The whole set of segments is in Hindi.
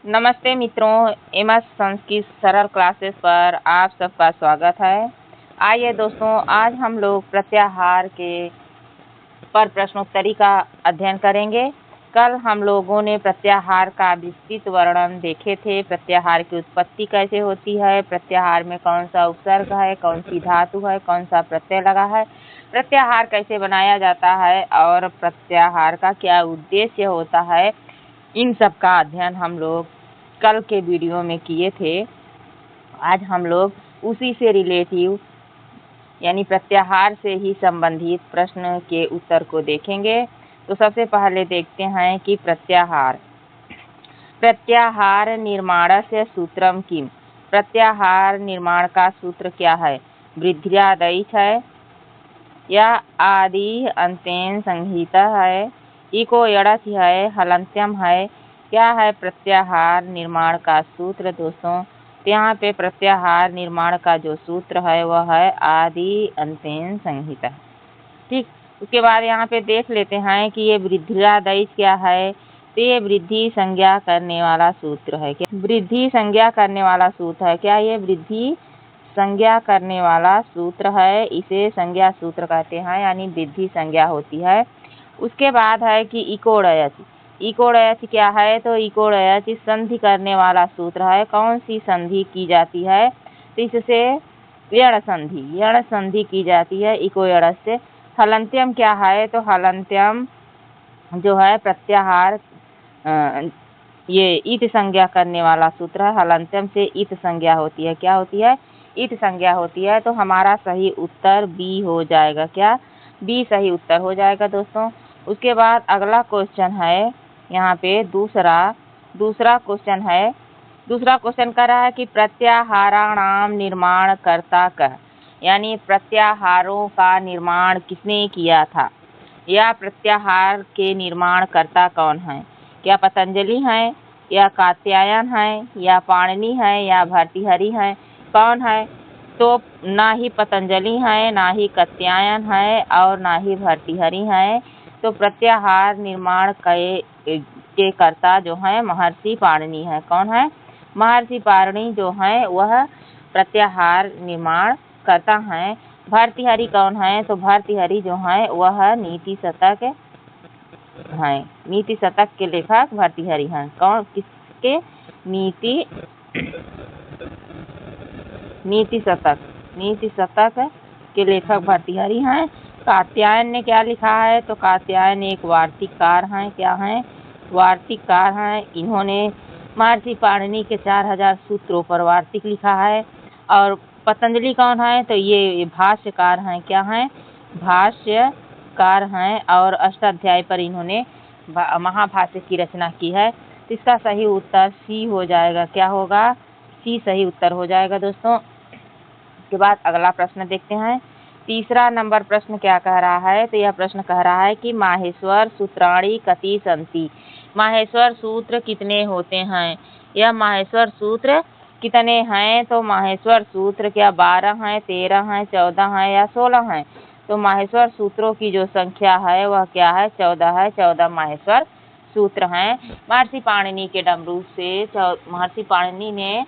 नमस्ते मित्रों, एमएस संस्कृत सरल क्लासेस पर आप सबका स्वागत है। आइए दोस्तों, आज हम लोग प्रत्याहार के पर प्रश्नोत्तरी का अध्ययन करेंगे। कल हम लोगों ने प्रत्याहार का विस्तृत वर्णन देखे थे। प्रत्याहार की उत्पत्ति कैसे होती है, प्रत्याहार में कौन सा उपसर्ग है, कौन सी धातु है, कौन सा प्रत्यय लगा है, प्रत्याहार कैसे बनाया जाता है और प्रत्याहार का क्या उद्देश्य होता है, इन सब का अध्ययन हम लोग कल के वीडियो में किए थे। आज हम लोग उसी से रिलेटिव यानी प्रत्याहार से ही संबंधित प्रश्न के उत्तर को देखेंगे। तो सबसे पहले देखते हैं कि प्रत्याहार निर्माणस्य सूत्रम किम। प्रत्याहार निर्माण का सूत्र क्या है? वृद्ध्यादैच है या आदि अंतेन संहिता है, इको यड़च है, हलंत्यम है। क्या है प्रत्याहार निर्माण का सूत्र दोस्तों? तो यहाँ पे प्रत्याहार निर्माण का जो सूत्र है वह है आदि अंतेन संहिता। ठीक, उसके बाद यहाँ पे देख लेते हैं कि ये वृद्ध्यादैच क्या है। तो ये वृद्धि संज्ञा करने वाला सूत्र है। क्या वृद्धि संज्ञा करने वाला सूत्र है? क्या ये वृद्धि संज्ञा करने वाला सूत्र है? इसे संज्ञा सूत्र कहते हैं, यानी वृद्धि संज्ञा होती है। उसके बाद है कि इकोड़यच। इकोड़यच क्या है? तो इकोड़यच संधि करने वाला सूत्र है। कौन सी संधि की जाती है? तो इससे यण संधि की जाती है इको यण से। हलंत्यम क्या है? तो हलंत्यम जो है प्रत्याहार ये इत संज्ञा करने वाला सूत्र है। हलंत्यम से इत संज्ञा होती है। क्या होती है? इत संज्ञा होती है। तो हमारा सही उत्तर बी हो जाएगा। क्या? बी सही उत्तर हो जाएगा दोस्तों। उसके बाद अगला क्वेश्चन है यहाँ पे दूसरा क्वेश्चन है। दूसरा क्वेश्चन कर रहा है कि प्रत्याहाराणाम निर्माण कर्ता कः, यानी प्रत्याहारों का निर्माण किसने किया था, या प्रत्याहार के निर्माण कर्ता कौन है? क्या पतंजलि है, या कात्यायन है, या पाणिनि है, या भर्तृहरि है? कौन है? तो ना ही पतंजलि है, ना ही कात्यायन है और ना ही भर्तृहरि है। तो प्रत्याहार निर्माण के कर्ता जो है महर्षि पाणिनि है। कौन है? महर्षि पाणिनि जो है वह प्रत्याहार निर्माण करता है। भर्तृहरि कौन है? तो भर्तृहरि जो है वह नीति शतक है। नीति शतक के लेखक भर्तृहरि हैं। कौन? किसके? नीति शतक के लेखक भर्तृहरि हैं। कात्यायन ने क्या लिखा है? तो कात्यायन एक वार्तिककार हैं। क्या हैं? वार्तिककार हैं। इन्होंने महर्षि पाणिनि के 4000 सूत्रों पर वार्तिक लिखा है। और पतंजलि कौन है? तो ये भाष्यकार हैं। क्या हैं? भाष्यकार हैं। और अष्टाध्यायी पर इन्होंने महाभाष्य की रचना की है। तो इसका सही उत्तर सी हो जाएगा। क्या होगा? सी सही उत्तर हो जाएगा दोस्तों। के बाद अगला प्रश्न देखते हैं। तीसरा नंबर प्रश्न क्या कह रहा है? तो यह प्रश्न कह रहा है कि माहेश्वर सूत्राणि कति सन्ति। माहेश्वर सूत्र कितने होते हैं? यह माहेश्वर सूत्र कितने हैं? तो माहेश्वर सूत्र क्या 12 हैं, 13 हैं, 14 हैं या 16 हैं? तो माहेश्वर सूत्रों की जो संख्या है वह क्या है? 14 है। 14 माहेश्वर सूत्र हैं। महर्षि पाणिनि के डमरू से महर्षि पाणिनि ने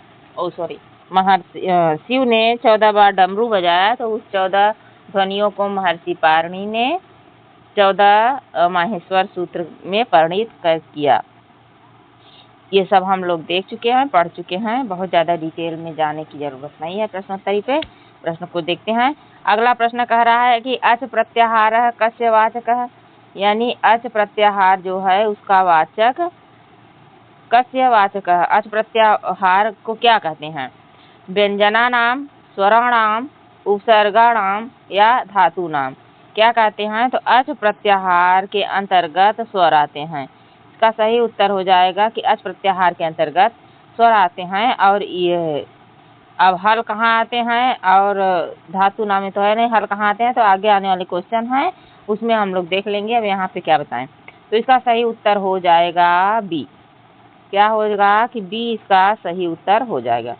महर्षि शिव ने 14 बार डमरू बजाया, तो उस 14 ध्वनियों को महर्षि पाणिनि ने 14 माहेश्वर सूत्र में परिणित किया। ये सब हम लोग देख चुके हैं, पढ़ चुके हैं। बहुत ज़्यादा डिटेल में जाने की जरूरत नहीं है प्रश्नोत्तरी पे। प्रश्न को देखते हैं। अगला प्रश्न कह रहा है कि अच प्रत्याहार कस्य वाचक है, यानी अच प्रत्याहार जो है उसका वाचक कस्य वाचक है। अच प्रत्याहार को क्या कहते हैं? व्यंजनानाम, स्वराणाम, उपसर्गाणाम या धातु नाम। क्या कहते हैं? तो अच प्रत्याहार के अंतर्गत स्वर आते हैं। इसका सही उत्तर हो जाएगा कि अच प्रत्याहार के अंतर्गत स्वर आते हैं। और ये अब हल कहाँ आते हैं और धातु नाम में तो है नहीं, हल कहाँ आते हैं? तो आगे आने वाले क्वेश्चन है उसमें हम लोग देख लेंगे। अब यहाँ पे क्या बताएं? तो इसका सही उत्तर हो जाएगा बी। क्या होगा? कि बी इसका सही उत्तर हो जाएगा।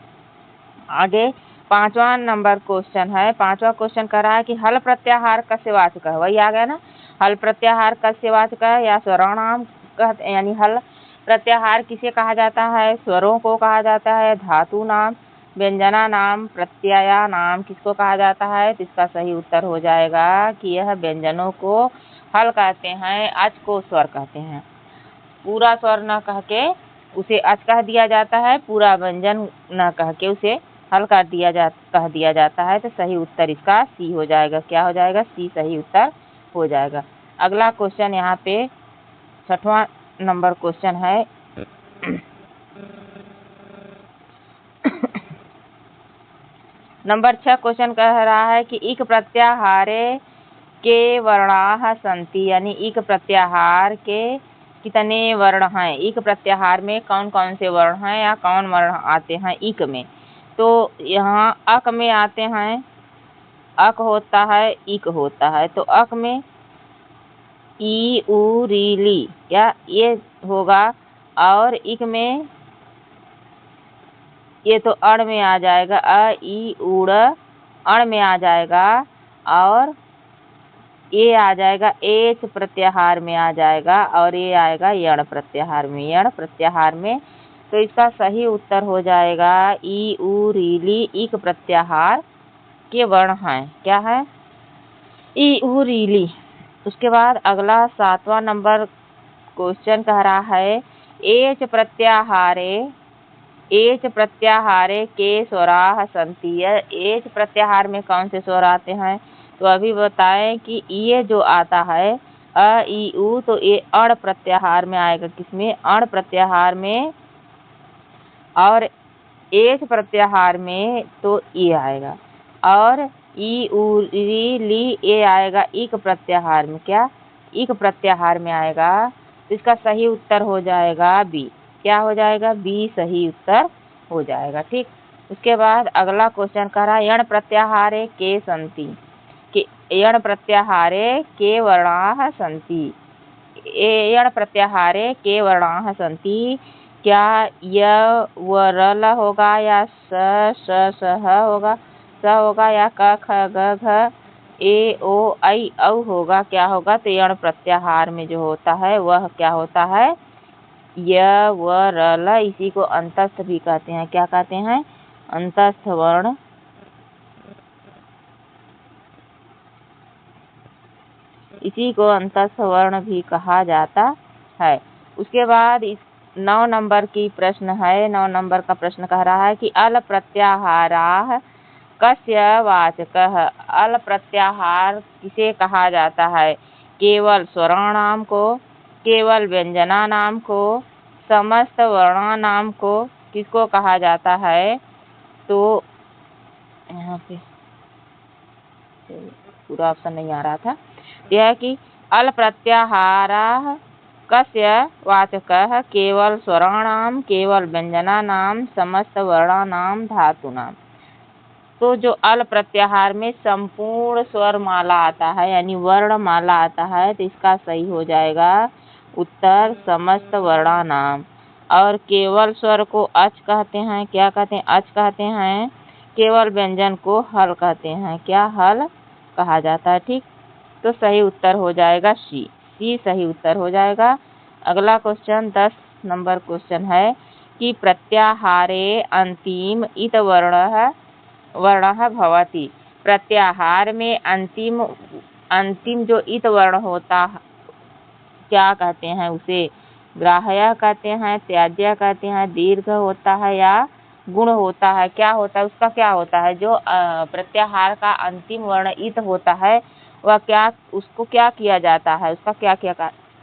आगे 5वां नंबर क्वेश्चन है। 5वां क्वेश्चन कह रहा है कि हल प्रत्याहार कस्य वाचक है। वही आ गया ना, हल प्रत्याहार कस्य वाचक है, या स्वराणाम यानी हल प्रत्याहार किसे कहा जाता है? स्वरों को कहा जाता है। धातु नाम, व्यंजना नाम, प्रत्यया नाम किसको कहा जाता है? तो इसका सही उत्तर हो जाएगा कि यह व्यंजनों को हल कहते हैं, अच को स्वर कहते हैं। पूरा स्वर न कह के उसे अच कह दिया जाता है, पूरा व्यंजन न कह के उसे हल कह दिया जाता है। तो सही उत्तर इसका सी हो जाएगा। क्या हो जाएगा? सी सही उत्तर हो जाएगा। अगला क्वेश्चन यहाँ पे 6वां नंबर क्वेश्चन है। नंबर 6 क्वेश्चन कह रहा है कि इक प्रत्याहारे के वर्णाः सन्ति, यानी इक प्रत्याहार के कितने वर्ण हैं? इक प्रत्याहार में कौन कौन से वर्ण हैं या कौन वर्ण आते हैं इक में? तो यहाँ अक में आते हैं, अक होता है, इक होता है। तो अक में ई उ री ली क्या ये होगा, और इक में ये तो अण में आ जाएगा, अ ई उड़ अण में आ जाएगा, और ये आ जाएगा एच प्रत्याहार में आ जाएगा, और ये आएगा यण प्रत्याहार में, यण प्रत्याहार में। तो इसका सही उत्तर हो जाएगा ई उ री ली इक प्रत्याहार के वर्ण हैं। क्या है? ई उ री ली। उसके बाद अगला 7वां नंबर क्वेश्चन कह रहा है एच प्रत्याहारे के स्वराः सन्ति। एच प्रत्याहार में कौन से स्वर आते हैं? तो अभी बताएं कि ये जो आता है अ ई उ, तो ये अण प्रत्याहार में आएगा। किसमें? अण प्रत्याहार में। और एच प्रत्याहार में तो ये आएगा, और ई उ री ली ये आएगा इक प्रत्याहार में। क्या? इक प्रत्याहार में आएगा। तो इसका सही उत्तर हो जाएगा बी। क्या हो जाएगा? बी सही उत्तर हो जाएगा। ठीक। उसके बाद अगला क्वेश्चन कह रहा है यण प्रत्याहारे के सन्ति, यण प्रत्याहारे के वर्णाः सन्ति। यण प्रत्याहारे के वर्णाः सन्ति। क्या य व र ल होगा, या स ह होगा, स होगा, या क ख ग घ ए ओ ऐ औ होगा? क्या होगा? तो यण प्रत्याहार में जो होता है वह क्या होता है? य व र ल। इसी को अंतस्थ भी कहते हैं। क्या कहते हैं? अंतस्थ वर्ण। इसी को अंतस्थ वर्ण भी कहा जाता है। उसके बाद इस 9 नंबर की प्रश्न है। 9 नंबर का प्रश्न कह रहा है कि अल प्रत्याहाराः कस्य वाचकः। अल प्रत्याहार किसे कहा जाता है? केवल स्वराणाम को, केवल व्यंजनानाम को, समस्त वर्णानाम को किसको कहा जाता है? तो यहाँ पे पूरा ऑप्शन नहीं आ रहा था। यह है कि अल प्रत्याहाराः कस्य वाचकः केवल स्वराणाम, केवल व्यंजनानाम, समस्त वर्णानाम, धातुनाम। तो जो अल प्रत्याहार में संपूर्ण स्वर माला आता है, यानी वर्ण माला आता है, तो इसका सही हो जाएगा उत्तर समस्त वर्णानाम। और केवल स्वर को अच कहते हैं। क्या कहते हैं? अच कहते हैं। केवल व्यंजन को हल कहते हैं। क्या? हल कहा जाता है। ठीक। तो सही उत्तर हो जाएगा सी। सी सही उत्तर हो जाएगा। अगला क्वेश्चन 10 नंबर क्वेश्चन है कि प्रत्याहारे अंतिम इत वर्णः भवति। प्रत्याहार में अंतिम जो इत वर्ण होता है, क्या कहते हैं उसे? ग्राह्य कहते हैं, त्याज्य कहते हैं, दीर्घ होता है, या गुण होता है? क्या होता है? उसका क्या होता है? जो प्रत्याहार का अंतिम वर्ण इत होता है वह क्या, उसको क्या किया जाता है? उसका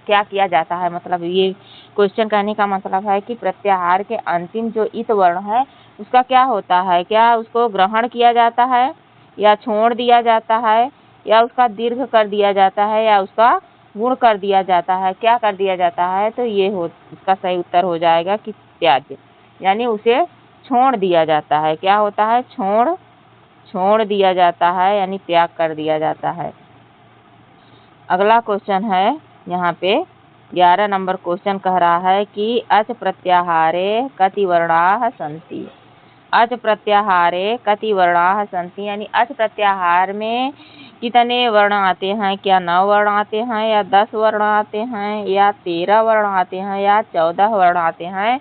क्या किया जाता है? मतलब ये क्वेश्चन कहने का मतलब है कि प्रत्याहार के अंतिम जो इत वर्ण है उसका क्या होता है? क्या उसको ग्रहण किया जाता है, या छोड़ दिया जाता है, या उसका दीर्घ कर दिया जाता है, या उसका गुण कर दिया जाता है? क्या कर दिया जाता है? तो ये इसका सही उत्तर हो जाएगा कि त्याज्य, यानी उसे छोड़ दिया जाता है। क्या होता है? छोड़ दिया जाता है, यानी त्याग कर दिया जाता है। अगला क्वेश्चन है यहाँ पे 11 नंबर क्वेश्चन कह रहा है कि अच प्रत्याहारे कति वर्णाः सन्ति। अच प्रत्याहारे कति वर्णाः सन्ति, यानी अच प्रत्याहार में कितने वर्ण आते हैं, क्या 9 वर्ण आते हैं या 10 वर्ण आते हैं या 13 वर्ण आते हैं या 14 वर्ण आते हैं।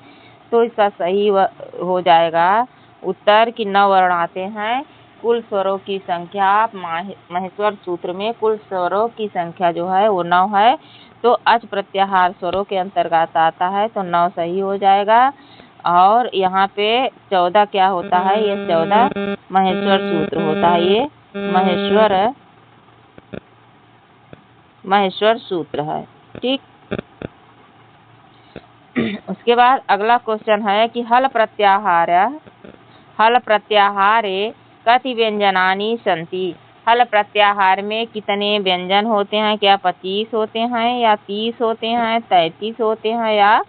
तो इसका सही हो जाएगा उत्तर कि 9 वर्ण आते हैं। कुल स्वरों की संख्या माहेश्वर सूत्र में कुल स्वरों की संख्या जो है वो 9 है। तो अच प्रत्याहार स्वरों के अंतर्गत आता है, तो 9 सही हो जाएगा। और यहाँ पे 14 क्या होता है, ये 14 माहेश्वर सूत्र होता है, ये माहेश्वर सूत्र है। ठीक। उसके बाद अगला क्वेश्चन है कि हल प्रत्याहारे कति व्यंजनानि सन्ति। हल प्रत्याहार में कितने व्यंजन होते हैं, क्या 25 होते हैं या 30 होते हैं, 33 होते हैं या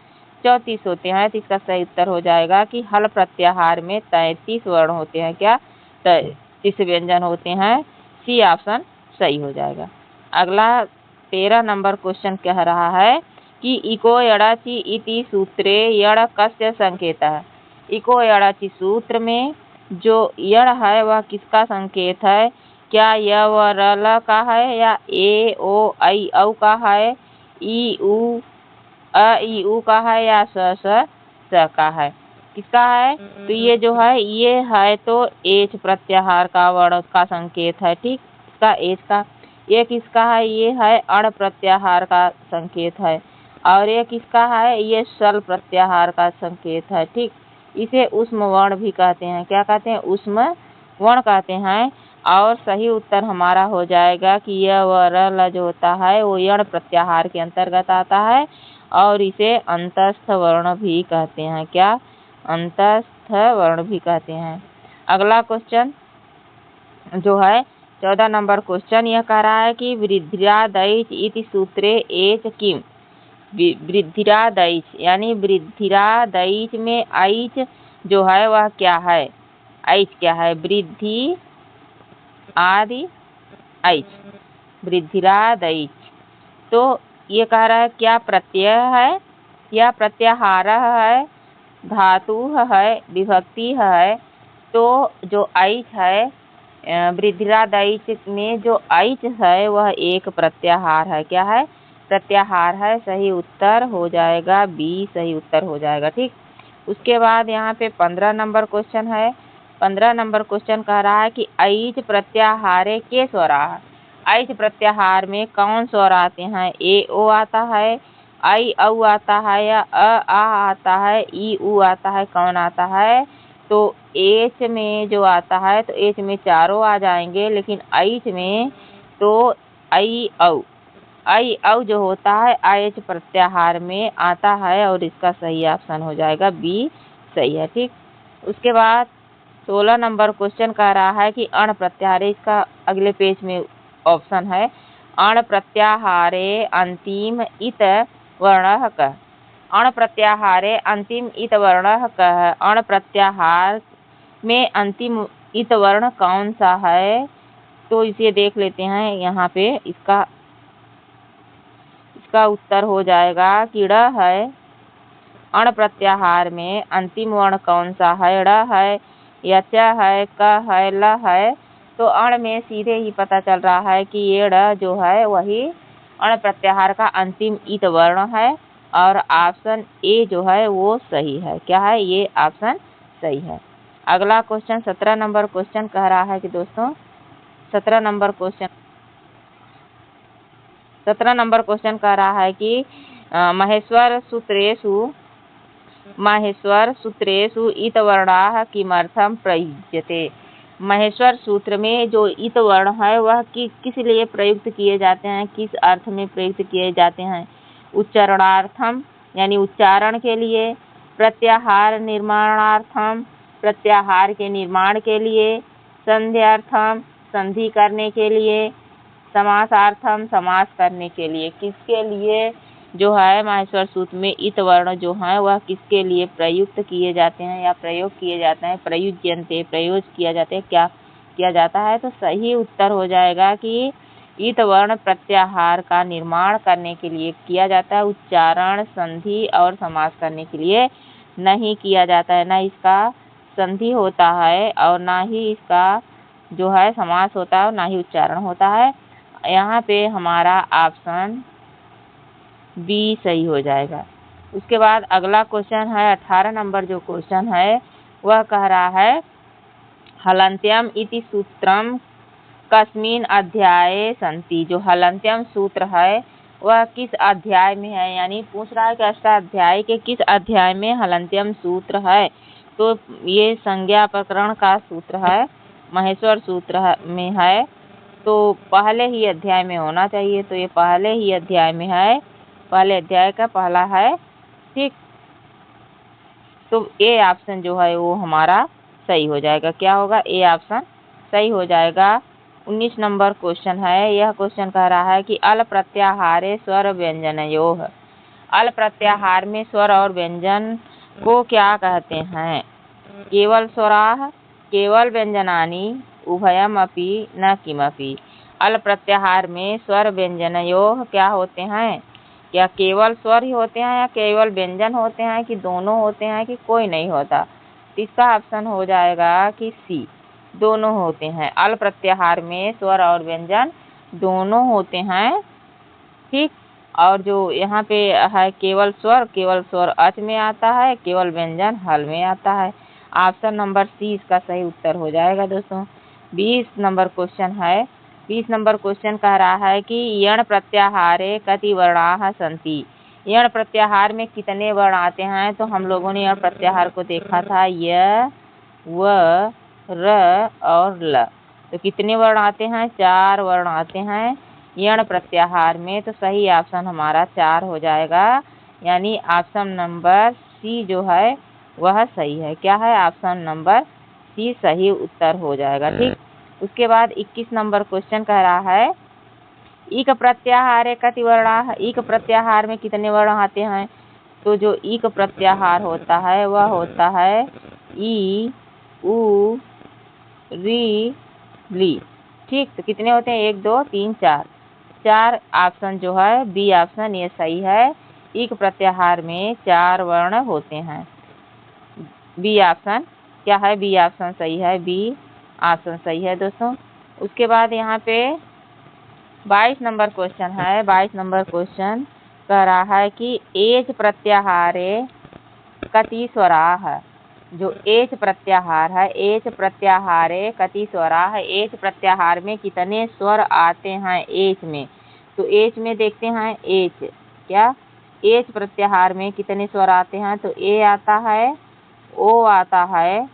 34 होते हैं। तो इसका सही उत्तर हो जाएगा कि हल प्रत्याहार में 33 वर्ण होते हैं, क्या 33 व्यंजन होते हैं। सी ऑप्शन सही हो जाएगा। अगला 13 नंबर क्वेश्चन कह रहा है कि इको यड़ाचि इति सूत्रे यड़ कस्य संकेतः। इको यड़ाचि सूत्र में जो यड़ है वह किसका संकेत है, क्या य व र ल का है या ए ओ ऐ औ का है, ई उ अ ई उ का है या स का है, किसका है। तो ये जो है ये है तो एच प्रत्याहार का वर्ण का संकेत है। ठीक। इसका एच का। ये किसका है, ये है अण प्रत्याहार का संकेत है। और ये किसका है, ये सल प्रत्याहार का संकेत है। ठीक। इसे ऊष्म वर्ण भी कहते हैं, क्या कहते हैं, ऊष्म वर्ण कहते हैं। और सही उत्तर हमारा हो जाएगा कि यह व र ल जो होता है वो यण प्रत्याहार के अंतर्गत आता है और इसे अंतस्थ वर्ण भी कहते हैं, क्या अंतस्थ वर्ण भी कहते हैं। अगला क्वेश्चन जो है 14 नंबर क्वेश्चन यह कह रहा है कि वृद्धिरादैच इति सूत्रे एच किम। वृद्धिरादैच यानी वृद्धिरादैच में ऐच जो है वह क्या है, ऐच क्या है, वृद्धि आदि ऐच, वृद्धिरादैच। तो ये कह रहा है क्या प्रत्यय है या प्रत्याहार है, धातु है, विभक्ति है। तो जो ऐच है वृद्धिरादैच में जो ऐच है वह एक प्रत्याहार है, क्या है, प्रत्याहार है। सही उत्तर हो जाएगा बी, सही उत्तर हो जाएगा। ठीक। उसके बाद यहाँ पे 15 नंबर क्वेश्चन है। 15 नंबर क्वेश्चन कह रहा है कि ऐच प्रत्याहारे के स्वराः। ऐच प्रत्याहार में कौन स्वर आते हैं, ए ओ आता है, ऐ औ आता है या अ आ आता है, ई उ आता है, कौन आता है। तो एच में जो आता है तो एच में चारों आ जाएंगे, लेकिन ऐच में तो ऐ औ जो होता है ऐच प्रत्याहार में आता है और इसका सही ऑप्शन हो जाएगा बी, सही है। ठीक। उसके बाद 16 नंबर क्वेश्चन कह रहा है कि अण प्रत्याहारे, इसका अगले पेज में ऑप्शन है अण प्रत्याहारे अंतिम इत वर्णः कः। अण प्रत्याहारे अंतिम इत वर्णः कः। अण प्रत्याहार में अंतिम इत वर्ण कौन सा है, तो इसे देख लेते हैं। यहाँ पे इसका उत्तर हो जाएगा कि ड़ है। अण प्रत्याहार में अंतिम वर्ण कौन सा है, ड़ है या च है, क है, ल है। तो अण में सीधे ही पता चल रहा है कि ये ड़ जो है वही अण प्रत्याहार का अंतिम इत वर्ण है और ऑप्शन ए जो है वो सही है, क्या है, ये ऑप्शन सही है। अगला क्वेश्चन 17 नंबर क्वेश्चन कह रहा है कि दोस्तों 17 नंबर क्वेश्चन कह रहा है कि माहेश्वर सूत्रेषु इत वर्णाः किमर्थं प्रयुज्यते। माहेश्वर सूत्र में जो इत वर्ण है वह किस लिए प्रयुक्त किए जाते हैं, किस अर्थ में प्रयुक्त किए जाते हैं। उच्चारणार्थम यानी उच्चारण के लिए, प्रत्याहार निर्माणार्थम प्रत्याहार के निर्माण के लिए, संध्यार्थम संधि करने के लिए, समासार्थम समास करने के लिए। किसके लिए जो है माहेश्वर सूत्र में इत वर्ण जो है वह किसके लिए प्रयुक्त किए जाते हैं या प्रयोग किए जाते हैं, प्रयुज्यन्ते प्रयोग किया जाते हैं, क्या किया जाता है। तो सही उत्तर हो जाएगा कि इत वर्ण प्रत्याहार का निर्माण करने के लिए किया जाता है, उच्चारण संधि और समास करने के लिए नहीं किया जाता है। ना इसका संधि होता है और ना ही इसका जो है समास होता है और ना ही उच्चारण होता है। यहाँ पे हमारा ऑप्शन बी सही हो जाएगा। उसके बाद अगला क्वेश्चन है 18 नंबर जो क्वेश्चन है वह कह रहा है हलन्त्यम इति सूत्रम कस्मिन अध्याये सन्ति। जो हलन्त्यम सूत्र है वह किस अध्याय में है, यानी पूछ रहा है कि अष्टाध्यायी के किस अध्याय में हलन्त्यम सूत्र है। तो ये संज्ञा प्रकरण का सूत्र है, महेश्वर सूत्र में है, तो पहले ही अध्याय में होना चाहिए। तो ये पहले ही अध्याय में है, पहले अध्याय का पहला है, ठीक। तो ए ऑप्शन जो है वो हमारा सही हो जाएगा। क्या होगा? ए ऑप्शन सही हो जाएगा। 19 नंबर क्वेश्चन है। यह क्वेश्चन कह रहा है कि अल प्रत्याहारे स्वर व्यंजनयोः। अल प्रत्याहार में स्वर और व्यंजन को क्या कहते हैं? केवल स्वराः, केवल व्यंजनानि, उभयमपि न किमपि। अल प्रत्याहार में स्वर व्यंजनयोः क्या होते हैं? क्या केवल स्वर ही होते हैं या केवल व्यंजन होते हैं कि दोनों होते हैं कि कोई नहीं होता? इसका ऑप्शन हो जाएगा कि सी, दोनों होते हैं। अल प्रत्याहार में स्वर और व्यंजन दोनों होते हैं, ठीक। और जो यहाँ पे है केवल स्वर अच में आता है, केवल व्यंजन हल में आता है। ऑप्शन नंबर सी इसका सही उत्तर हो जाएगा दोस्तों। 20 नंबर क्वेश्चन है। 20 नंबर क्वेश्चन कह रहा है कि यण प्रत्याहारे कति वर्णाः सन्ति। यण प्रत्याहार में कितने वर्ण आते हैं? तो हम लोगों ने यण प्रत्याहार को देखा था, य, व, र और ल। तो कितने वर्ण आते हैं? 4 वर्ण आते हैं यण प्रत्याहार में। तो सही ऑप्शन हमारा 4 हो जाएगा, यानी ऑप्शन नंबर सी जो है वह सही है। क्या है? ऑप्शन नंबर सी सही उत्तर हो जाएगा, ठीक। उसके बाद 21 नंबर क्वेश्चन कह रहा है इक प्रत्याहारे कति वर्णाः। इक प्रत्याहार में कितने वर्ण आते हैं? तो जो इक प्रत्याहार होता है वह होता है ई, उ, री, ली, ठीक। तो कितने होते हैं? 1 2 3 4। 4 ऑप्शन जो है बी ऑप्शन ये सही है। इक प्रत्याहार में 4 वर्ण होते हैं। बी ऑप्शन क्या है? बी ऑप्शन सही है, बी ऑप्शन सही है दोस्तों। उसके बाद यहाँ पे 22 नंबर क्वेश्चन है। 22 नंबर क्वेश्चन कह रहा है कि एच प्रत्याहारे कति स्वराः। जो एच प्रत्याहार है, एच प्रत्याहारे कति स्वराः। एच प्रत्याहार में कितने स्वर आते हैं एच में? तो एच में देखते हैं, एच क्या एच प्रत्याहार में कितने स्वर आते हैं? तो ए आता है, ओ आता है,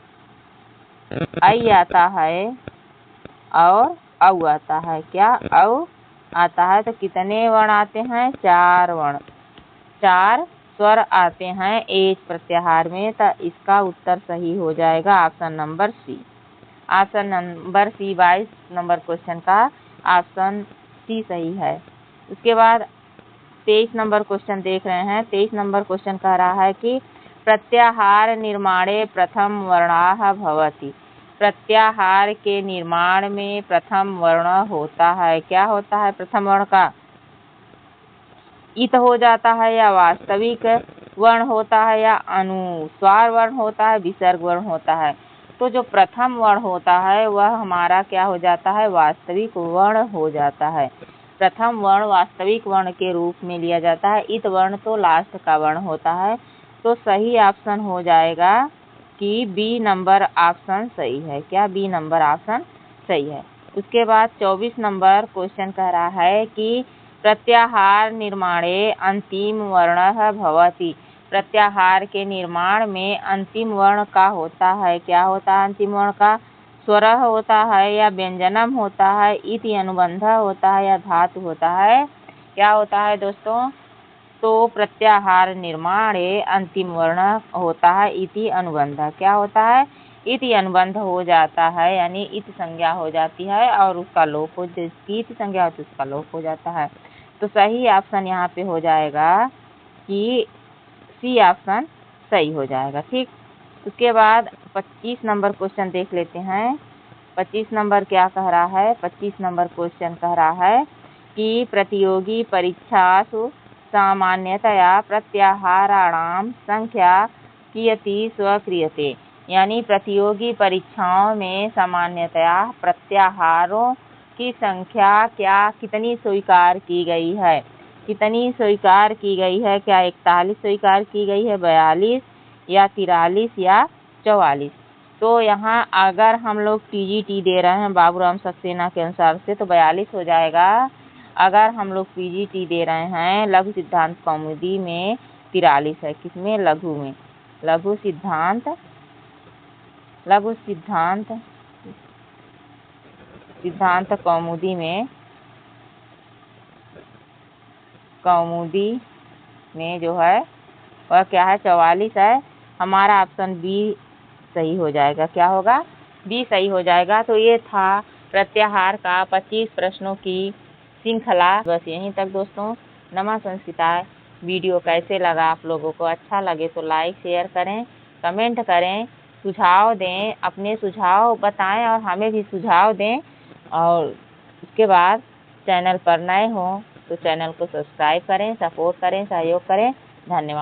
आई आता है और औ आता है। क्या? औ आता है। तो कितने वर्ण आते हैं? 4 वर्ण, 4 स्वर आते हैं एच प्रत्याहार में। तो इसका उत्तर सही हो जाएगा option number C. Option number C 22 number question का ऑप्शन सी सही है। उसके बाद 23 नंबर क्वेश्चन देख रहे हैं। 23 नंबर क्वेश्चन कह रहा है कि प्रत्याहार निर्माणे प्रथम वर्णाः भवति। प्रत्याहार के निर्माण में प्रथम वर्ण होता है। क्या होता है प्रथम वर्ण का? इत हो जाता है या वास्तविक वर्ण होता है या अनुस्वार वर्ण होता है, विसर्ग वर्ण होता है? तो जो प्रथम वर्ण होता है वह हमारा क्या हो जाता है? वास्तविक वर्ण हो जाता है। प्रथम वर्ण वास्तविक वर्ण के रूप में लिया जाता है। इत वर्ण तो लास्ट का वर्ण होता है। तो सही ऑप्शन हो जाएगा कि बी नंबर ऑप्शन सही है। क्या? बी नंबर ऑप्शन सही है। उसके बाद 24 नंबर क्वेश्चन कह रहा है कि प्रत्याहार निर्माणे अंतिम वर्णः भवति। प्रत्याहार के निर्माण में अंतिम वर्ण का होता है। क्या होता है अंतिम वर्ण का? स्वरः होता है या व्यंजनम होता है, इति अनुबंध होता है या धातु होता है? क्या होता है दोस्तों? तो प्रत्याहार निर्माणे अंतिम वर्ण होता है इति अनुबंध। क्या होता है? इति अनुबंध हो जाता है, यानी इति संज्ञा हो जाती है और उसका लोप हो, जिसकी इति संज्ञा होती है उसका लोप हो जाता है। तो सही ऑप्शन यहाँ पे हो जाएगा कि सी ऑप्शन सही हो जाएगा, ठीक। उसके बाद 25 नंबर क्वेश्चन देख लेते हैं। 25 नंबर क्या कह रहा है? 25 नंबर क्वेश्चन कह रहा है कि प्रतियोगी परीक्षासु सामान्यतया प्रत्याहाराणां संख्या कियती स्वीक्रियते। यानी प्रतियोगी परीक्षाओं में सामान्यतया प्रत्याहारों की संख्या कितनी स्वीकार की गई है? कितनी स्वीकार की गई है? क्या 41 स्वीकार की गई है, 42 या 43 या 44? तो यहाँ अगर हम लोग TGT दे रहे हैं बाबूराम सक्सेना के अनुसार से तो 42 हो जाएगा। अगर हम लोग PGT दे रहे हैं लघु सिद्धांत कौमुदी में 43 है। किसमें? लघु में। लघु सिद्धांत कौमुदी में जो है वह क्या है? 44 है। हमारा ऑप्शन बी सही हो जाएगा। क्या होगा? बी सही हो जाएगा। तो ये था प्रत्याहार का 25 प्रश्नों की श्रृंखला। बस यहीं तक दोस्तों। नमः संस्कृताय। वीडियो कैसे लगा आप लोगों को? अच्छा लगे तो लाइक शेयर करें, कमेंट करें, सुझाव दें, अपने सुझाव बताएं और हमें भी सुझाव दें। और उसके बाद चैनल पर नए हों तो चैनल को सब्सक्राइब करें, सपोर्ट करें, सहयोग करें। धन्यवाद।